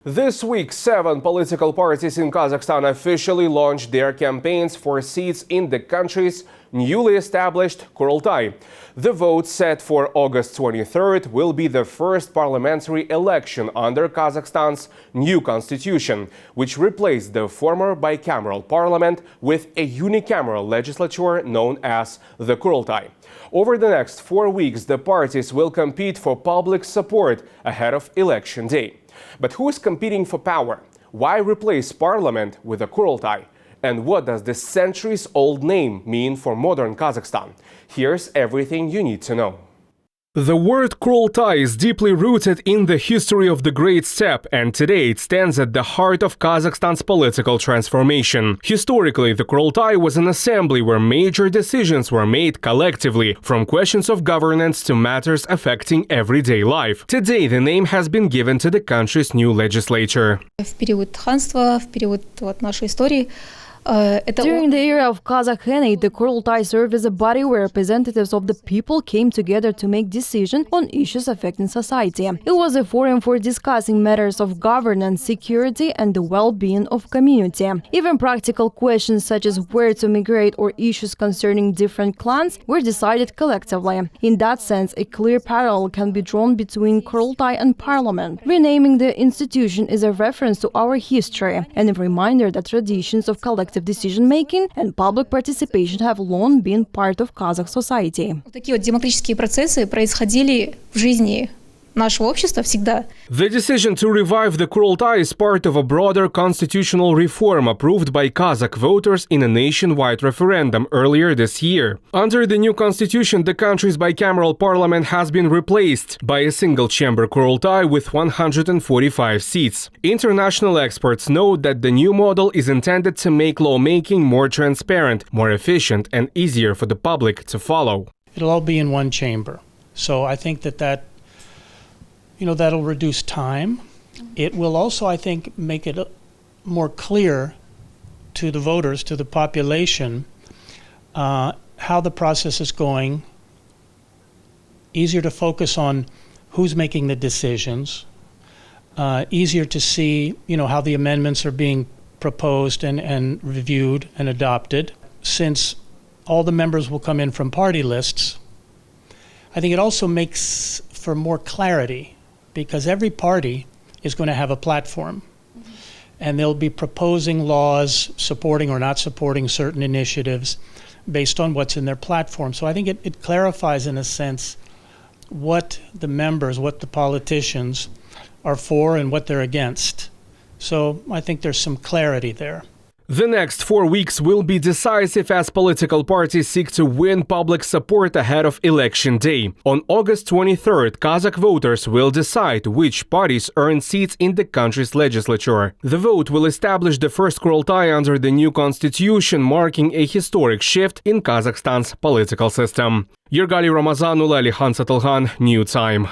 This week, 7 political parties in Kazakhstan officially launched their campaigns for seats in the country's newly established Kurultai. The vote set for August 23rd will be the first parliamentary election under Kazakhstan's new constitution, which replaced the former bicameral parliament with a unicameral legislature known as the Kurultai. Over the next 4 weeks, the parties will compete for public support ahead of election day. But who is competing for power? Why replace parliament with a Kurultai? And what does this centuries-old name mean for modern Kazakhstan? Here's everything you need to know. The word Kurultai is deeply rooted in the history of the Great Steppe, and today it stands at the heart of Kazakhstan's political transformation. Historically, the Kurultai was an assembly where major decisions were made collectively, from questions of governance to matters affecting everyday life. Today, the name has been given to the country's new legislature. During the era of Kazakh Khanate, the Kurultai served as a body where representatives of the people came together to make decisions on issues affecting society. It was a forum for discussing matters of governance, security, and the well-being of community. Even practical questions such as where to migrate or issues concerning different clans were decided collectively. In that sense, a clear parallel can be drawn between Kurultai and parliament. Renaming the institution is a reference to our history and a reminder that traditions of collective decision-making and public participation have long been part of Kazakh society. Такие вот демократические процессы происходили в жизни нашего общества всегда. The decision to revive the Kurultai is part of a broader constitutional reform approved by Kazakh voters in a nationwide referendum earlier this year. Under the new constitution, the country's bicameral parliament has been replaced by a single-chamber Kurultai with 145 seats. International experts note that the new model is intended to make lawmaking more transparent, more efficient, and easier for the public to follow. It'll all be in one chamber. So I think that'll reduce time. It will also, I think, make it more clear to the voters, to the population, how the process is going, easier to focus on who's making the decisions, easier to see, how the amendments are being proposed and reviewed and adopted. Since all the members will come in from party lists, I think it also makes for more clarity, because every party is going to have a platform, and they'll be proposing laws supporting or not supporting certain initiatives based on what's in their platform. So I think it clarifies, in a sense, what the members, what the politicians are for and what they're against. So I think there's some clarity there. The next 4 weeks will be decisive as political parties seek to win public support ahead of election day. On August 23rd, Kazakh voters will decide which parties earn seats in the country's legislature. The vote will establish the first Kurultai under the new constitution, marking a historic shift in Kazakhstan's political system. Yergali Ramazanul, Alihan Satılgan, New Time.